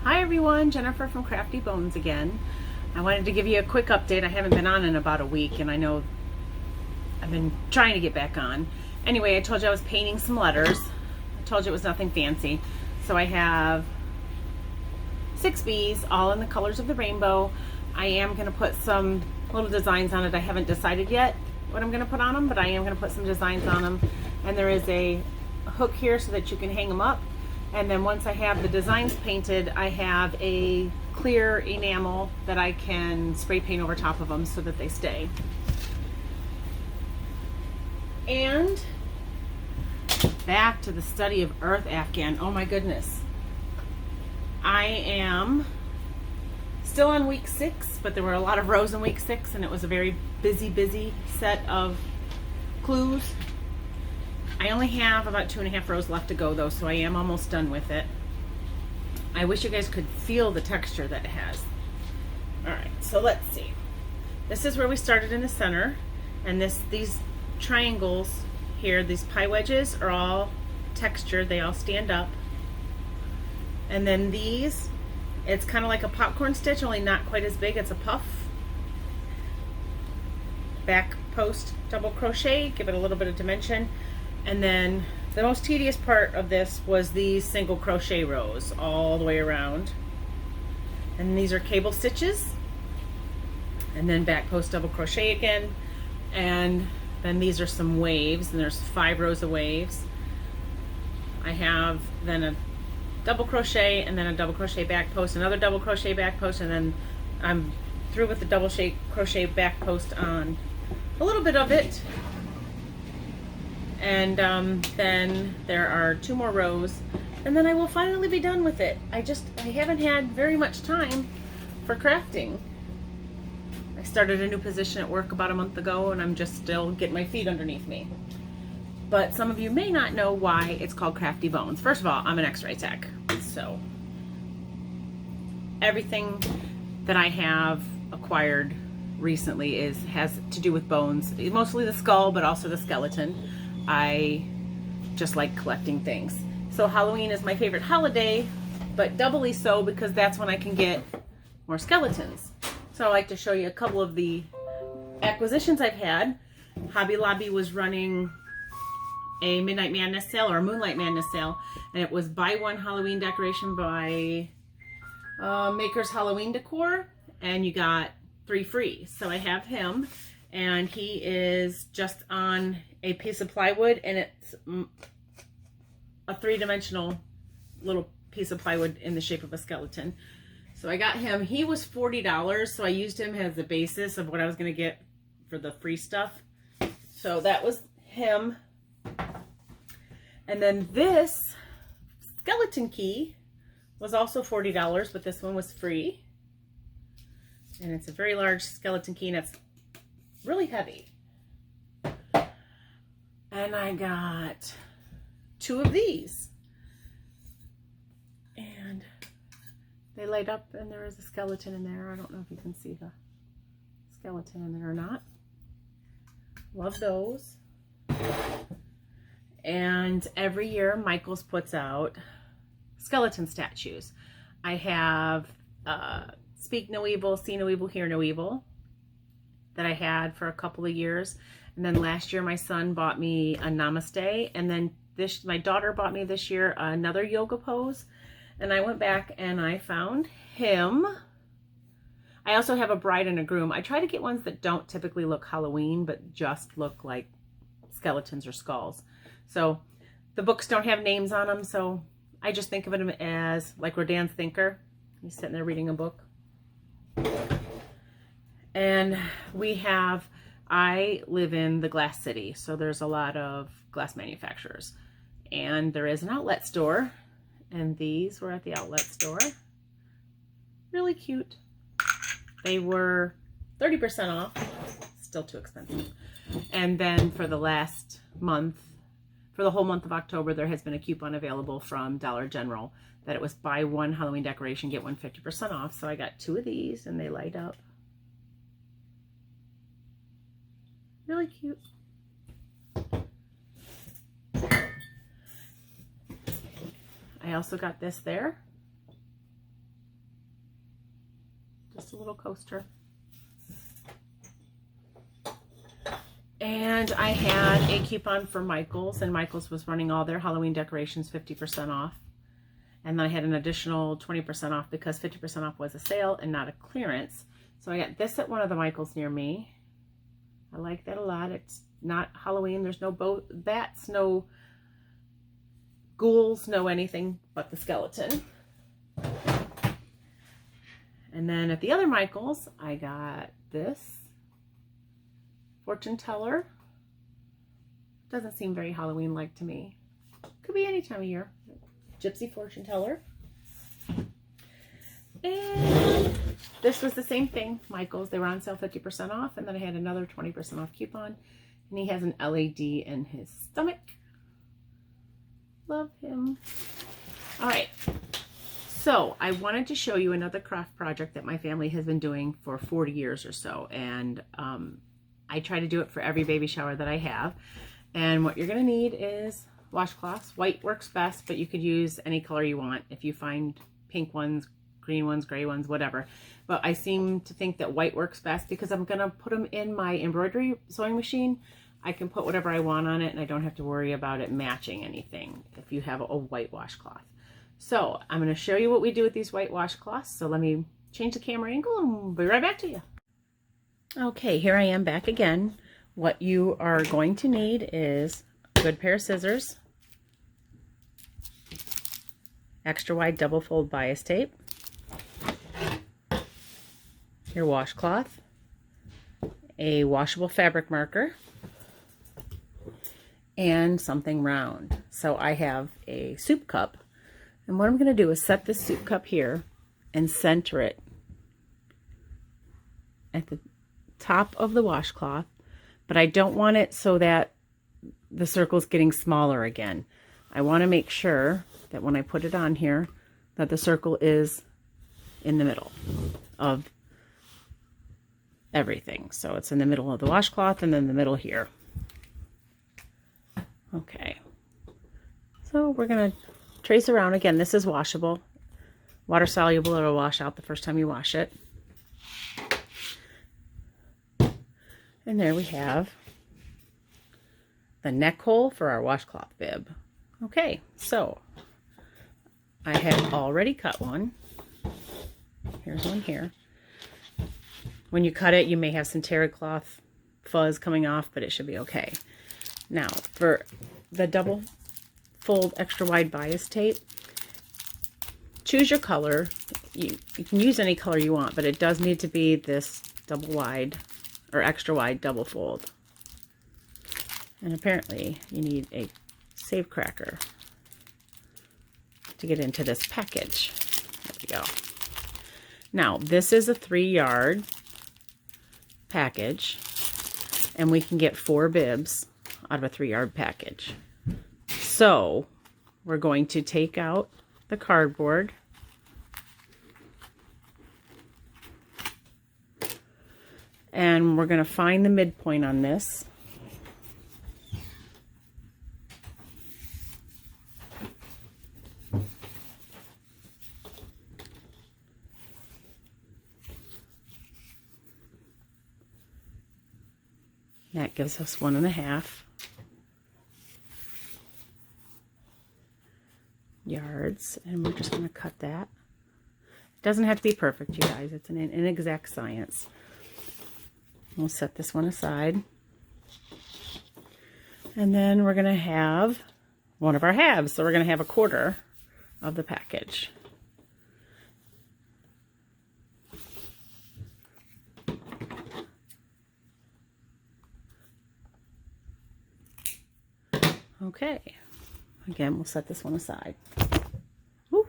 Hi everyone, Jennifer from Crafty Bones again. I wanted to give you a quick update. I haven't been on in about a week and I know I've been trying to get back on. Anyway, I told you I was painting some letters. I told you it was nothing fancy. So I have 6 bees, all in the colors of the rainbow. I am going to put some little designs on it. I haven't decided yet what I'm going to put on them, but I am going to put some designs on them. And there is a hook here so that you can hang them up. And then once I have the designs painted, I have a clear enamel that I can spray paint over top of them so that they stay. And back to the study of earth afghan. Oh my goodness. I am still on week 6, but there were a lot of rows in week 6 and it was a very busy set of clues. I only have about 2.5 rows left to go though, so I am almost done with it. I wish you guys could feel the texture that it has. Alright, so let's see. This is where we started in the center, and these triangles here, these pie wedges, are all textured. They all stand up. And then these, it's kind of like a popcorn stitch, only not quite as big. It's a puff. Back post double crochet, give it a little bit of dimension. And then the most tedious part of this was these single crochet rows all the way around. And these are cable stitches. And then back post double crochet again. And then these are some waves, and there's 5 rows of waves. I have then a double crochet and then a double crochet back post, another double crochet back post, and then I'm through with the double crochet back post on a little bit of it. And then there are 2 more rows, and then I will finally be done with it. I haven't had very much time for crafting. I started a new position at work about a month ago, and I'm just still getting my feet underneath me. But some of you may not know why it's called Crafty Bones. First of all, I'm an X-ray tech, so everything that I have acquired recently has to do with bones, mostly the skull, but also the skeleton. I just like collecting things. So Halloween is my favorite holiday, but doubly so because that's when I can get more skeletons. So I like to show you a couple of the acquisitions I've had. Hobby Lobby was running a Midnight Madness sale or a Moonlight Madness sale, and it was buy one Halloween decoration by Maker's Halloween Decor, and you got 3 free. So I have him, and he is just on a piece of plywood, and it's a 3-dimensional little piece of plywood in the shape of a skeleton. So I got him. He was $40, so I used him as the basis of what I was going to get for the free stuff. So that was him. And then this skeleton key was also $40, but this one was free. And it's a very large skeleton key, and it's really heavy. And I got 2 of these. And they light up, and there is a skeleton in there. I don't know if you can see the skeleton in there or not. Love those. And every year Michaels puts out skeleton statues. I have Speak No Evil, See No Evil, Hear No Evil that I had for a couple of years. And then last year my son bought me a Namaste, and then my daughter bought me this year another yoga pose. And I went back and I found him. I also have a bride and a groom. I try to get ones that don't typically look Halloween, but just look like skeletons or skulls. So the books don't have names on them, so I just think of them as like Rodin's Thinker. He's sitting there reading a book. And I live in the Glass City, so there's a lot of glass manufacturers. And there is an outlet store, and these were at the outlet store. Really cute. They were 30% off, still too expensive. And then for the last month, for the whole month of October, there has been a coupon available from Dollar General that it was buy one Halloween decoration, get one 50% off. So I got 2 of these, and they light up. Really cute. I also got this there. It's a little coaster. And I had a coupon for Michael's, and Michael's was running all their Halloween decorations 50% off. And then I had an additional 20% off because 50% off was a sale and not a clearance. So I got this at one of the Michael's near me. I like that a lot. It's not Halloween. There's no bats, no ghouls, no anything but the skeleton. And then at the other Michael's, I got this fortune teller. Doesn't seem very Halloween-like to me. Could be any time of year. Gypsy fortune teller. And this was the same thing, Michael's. They were on sale 50% off, and then I had another 20% off coupon. And he has an LED in his stomach. Love him. All right. So I wanted to show you another craft project that my family has been doing for 40 years or so. And I try to do it for every baby shower that I have. And what you're going to need is washcloths. White works best, but you could use any color you want. If you find pink ones, green ones, gray ones, whatever. But I seem to think that white works best because I'm going to put them in my embroidery sewing machine. I can put whatever I want on it and I don't have to worry about it matching anything if you have a white washcloth. So I'm going to show you what we do with these white washcloths. So let me change the camera angle and we'll be right back to you. Okay, here I am back again. What you are going to need is a good pair of scissors, extra wide double fold bias tape, your washcloth, a washable fabric marker, and something round. So I have a soup cup, and what I'm going to do is set this soup cup here and center it at the top of the washcloth, but I don't want it so that the circle's getting smaller again. I want to make sure that when I put it on here that the circle is in the middle of everything. So it's in the middle of the washcloth and then the middle here. Okay. So we're going to trace around. Again, this is washable. Water soluble, it'll wash out the first time you wash it. And there we have the neck hole for our washcloth bib. Okay, so I have already cut one. Here's one here. When you cut it, you may have some terry cloth fuzz coming off, but it should be okay. Now, for the double fold extra wide bias tape, choose your color. You can use any color you want, but it does need to be this double wide or extra wide double fold. And apparently you need a save cracker to get into this package. There we go. Now, this is a 3-yard package, and we can get 4 bibs out of a 3-yard package. So we're going to take out the cardboard, and we're going to find the midpoint on this. That gives us 1.5 yards, and we're just going to cut that. It doesn't have to be perfect, you guys. It's an inexact science. We'll set this one aside. And then we're going to have one of our halves. So we're going to have 1/4 of the package. Okay. Again, we'll set this one aside. Woo.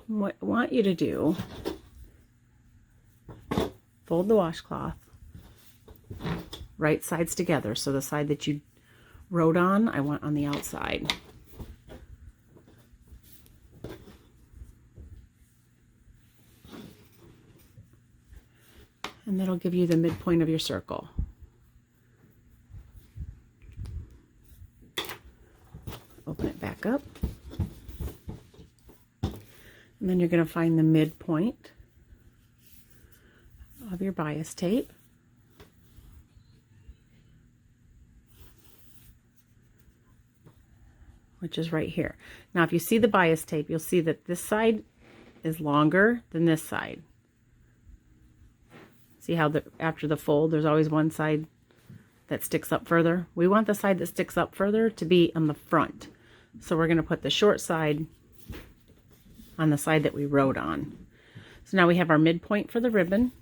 What I want you to do, fold the washcloth right sides together. So the side that you wrote on, I want on the outside. And that'll give you the midpoint of your circle. Open it back up. And then you're going to find the midpoint of your bias tape. Which is right here. Now, if you see the bias tape, you'll see that this side is longer than this side. See how after the fold, there's always one side that sticks up further? We want the side that sticks up further to be on the front. So we're going to put the short side on the side that we wrote on. So now we have our midpoint for the ribbon.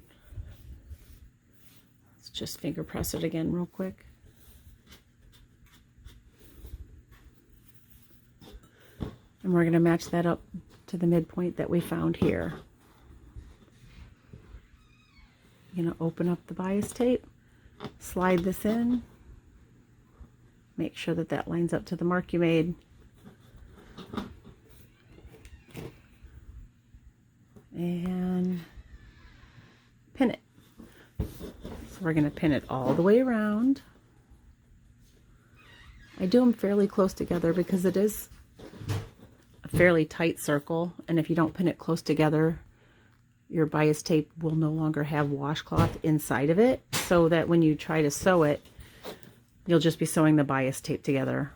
Let's just finger press it again real quick. And we're going to match that up to the midpoint that we found here. I'm going to open up the bias tape, slide this in, make sure that that lines up to the mark you made. And pin it. So we're going to pin it all the way around. I do them fairly close together because it is a fairly tight circle, and if you don't pin it close together, your bias tape will no longer have washcloth inside of it, so that when you try to sew it, you'll just be sewing the bias tape together.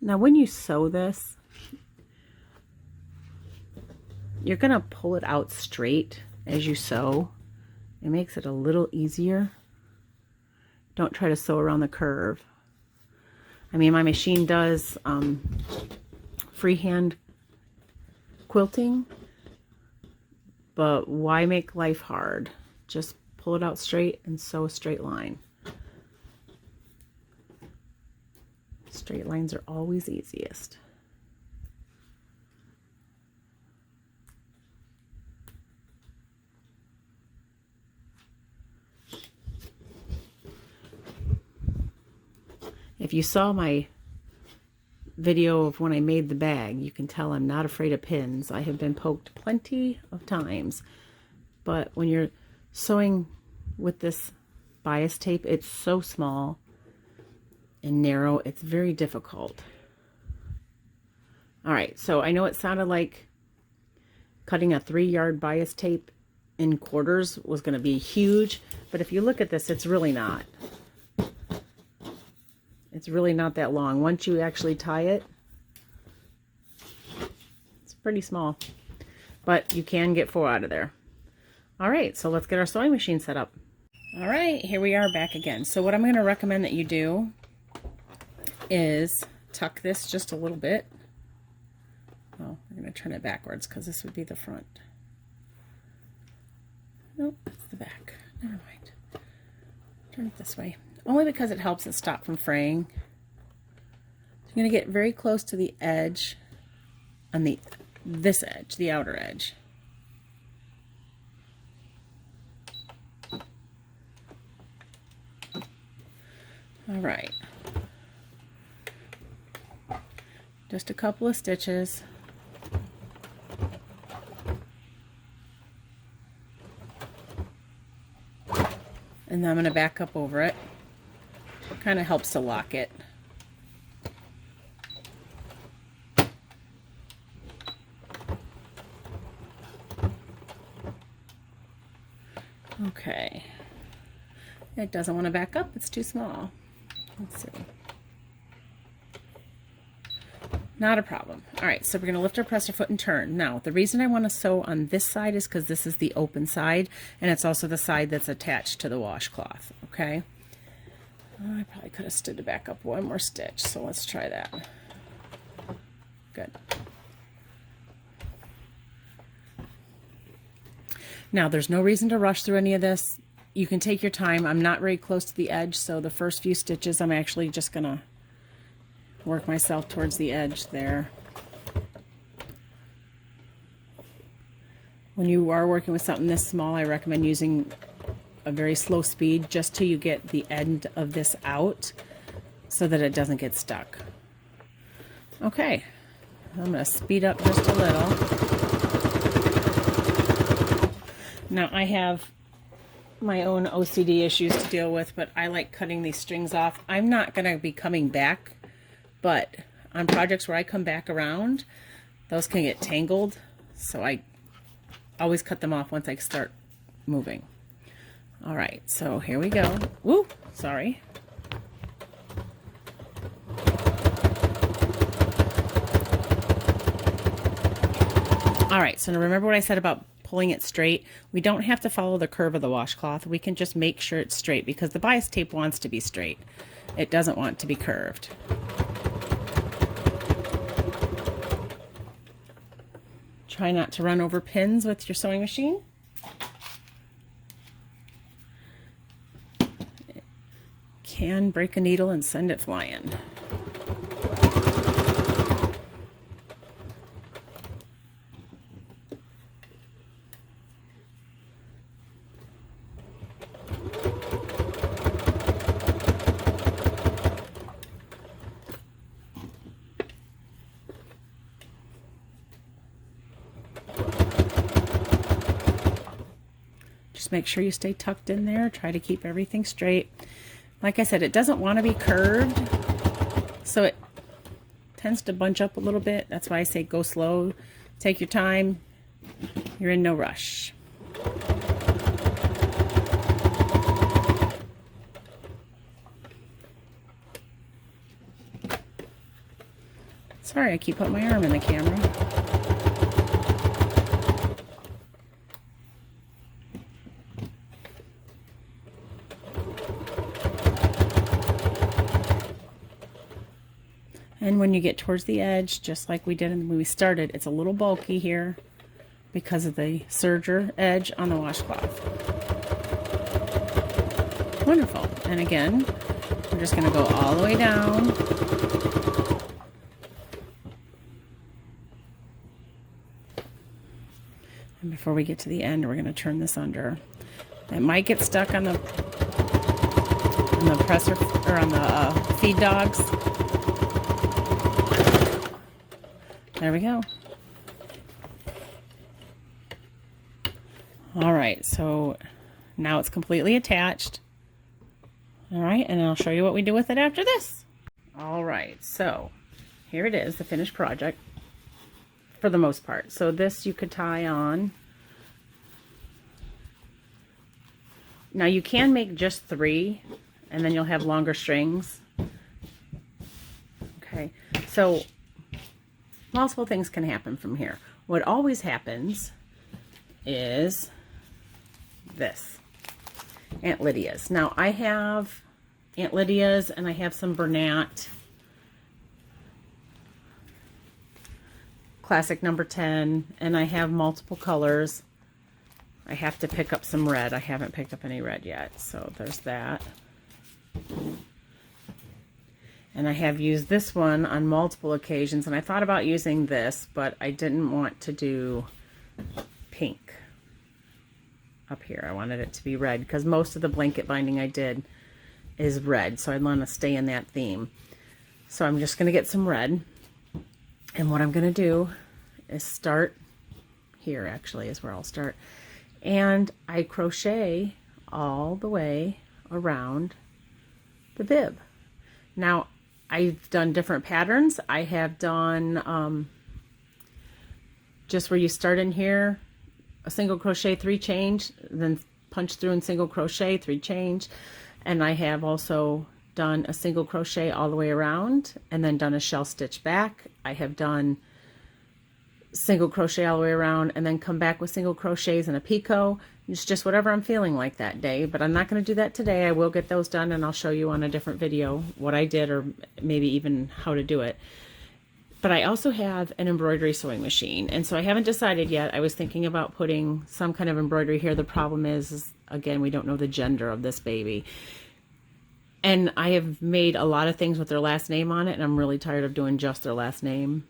Now when you sew this, you're going to pull it out straight as you sew. It makes it a little easier. Don't try to sew around the curve. I mean, my machine does freehand quilting, but why make life hard? Just pull it out straight and sew a straight line. Straight lines are always easiest. If you saw my video of when I made the bag, you can tell I'm not afraid of pins. I have been poked plenty of times, but when you're sewing with this bias tape, it's so small and narrow, it's very difficult. All right, so I know it sounded like cutting a 3-yard bias tape in quarters was going to be huge, but if you look at this, it's really not. It's really not that long. Once you actually tie it, it's pretty small, but you can get 4 out of there. All right, so let's get our sewing machine set up. All right, here we are back again. So what I'm going to recommend that you do is tuck this just a little bit. Oh, we're going to turn it backwards because this would be the front. Nope, that's the back. Never mind. Turn it this way. Only because it helps it stop from fraying. So you're going to get very close to the edge on this edge, the outer edge. All right. Just a couple of stitches. And then I'm going to back up over it. Kind of helps to lock it. Okay. It doesn't want to back up. It's too small. Let's see. Not a problem. All right, so we're going to lift our presser foot and turn. Now, the reason I want to sew on this side is because this is the open side, and it's also the side that's attached to the washcloth, okay? I probably could have stood to back up one more stitch, so let's try that. Good. Now, there's no reason to rush through any of this. You can take your time. I'm not very close to the edge, so the first few stitches I'm actually just going to work myself towards the edge there. When you are working with something this small, I recommend using a very slow speed just till you get the end of this out so that it doesn't get stuck. Okay, I'm going to speed up just a little. Now I have my own OCD issues to deal with, but I like cutting these strings off. I'm not going to be coming back, but on projects where I come back around, those can get tangled, so I always cut them off once I start moving. All right, so here we go. Woo, sorry. All right, so now remember what I said about pulling it straight. We don't have to follow the curve of the washcloth. We can just make sure it's straight because the bias tape wants to be straight. It doesn't want to be curved. Try not to run over pins with your sewing machine. It can break a needle and send it flying. Just make sure you stay tucked in there. Try to keep everything straight. Like I said, it doesn't want to be curved, so it tends to bunch up a little bit. That's why I say go slow. Take your time. You're in no rush. Sorry, I keep putting my arm in the camera. And when you get towards the edge, just like we did when we started, it's a little bulky here because of the serger edge on the washcloth. Wonderful. And again, we're just going to go all the way down. And before we get to the end, we're going to turn this under. It might get stuck on the presser or on the feed dogs. There we go. All right, so now it's completely attached. All right, and I'll show you what we do with it after this. All right, so here it is, the finished project for the most part. So this you could tie on. Now you can make just 3 and then you'll have longer strings. Okay, so multiple things can happen from here. What always happens is this, Aunt Lydia's. Now I have Aunt Lydia's and I have some Bernat Classic number 10, and I have multiple colors. I have to pick up some red. I haven't picked up any red yet, so there's that. And I have used this one on multiple occasions, and I thought about using this, but I didn't want to do pink up here. I wanted it to be red because most of the blanket binding I did is red, so I want to stay in that theme. So I'm just going to get some red, and what I'm going to do is start here, actually is where I'll start, and I crochet all the way around the bib. Now I've done different patterns. I have done just where you start in here, a single crochet, 3 change, then punch through and single crochet, 3 change. And I have also done a single crochet all the way around and then done a shell stitch back. I have done single crochet all the way around and then come back with single crochets and a picot. It's just whatever I'm feeling like that day, but I'm not going to do that today. I will get those done and I'll show you on a different video what I did, or maybe even how to do it. But I also have an embroidery sewing machine, and so I haven't decided yet. I was thinking about putting some kind of embroidery here. The problem is again, we don't know the gender of this baby. And I have made a lot of things with their last name on it, and I'm really tired of doing just their last name.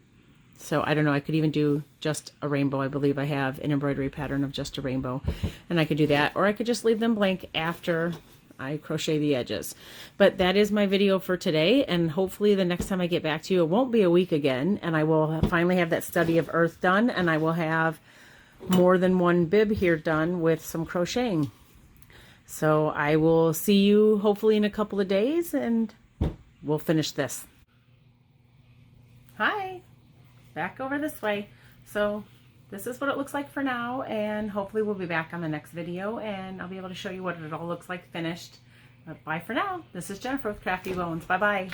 So I don't know, I could even do just a rainbow. I believe I have an embroidery pattern of just a rainbow, and I could do that, or I could just leave them blank after I crochet the edges. But that is my video for today, and hopefully the next time I get back to you, it won't be a week again, and I will finally have that study of earth done, and I will have more than one bib here done with some crocheting. So I will see you hopefully in a couple of days, and we'll finish this. Hi, back over this way. So this is what it looks like for now, and hopefully we'll be back on the next video, and I'll be able to show you what it all looks like finished. But bye for now. This is Jennifer with Crafty Bones. Bye-bye.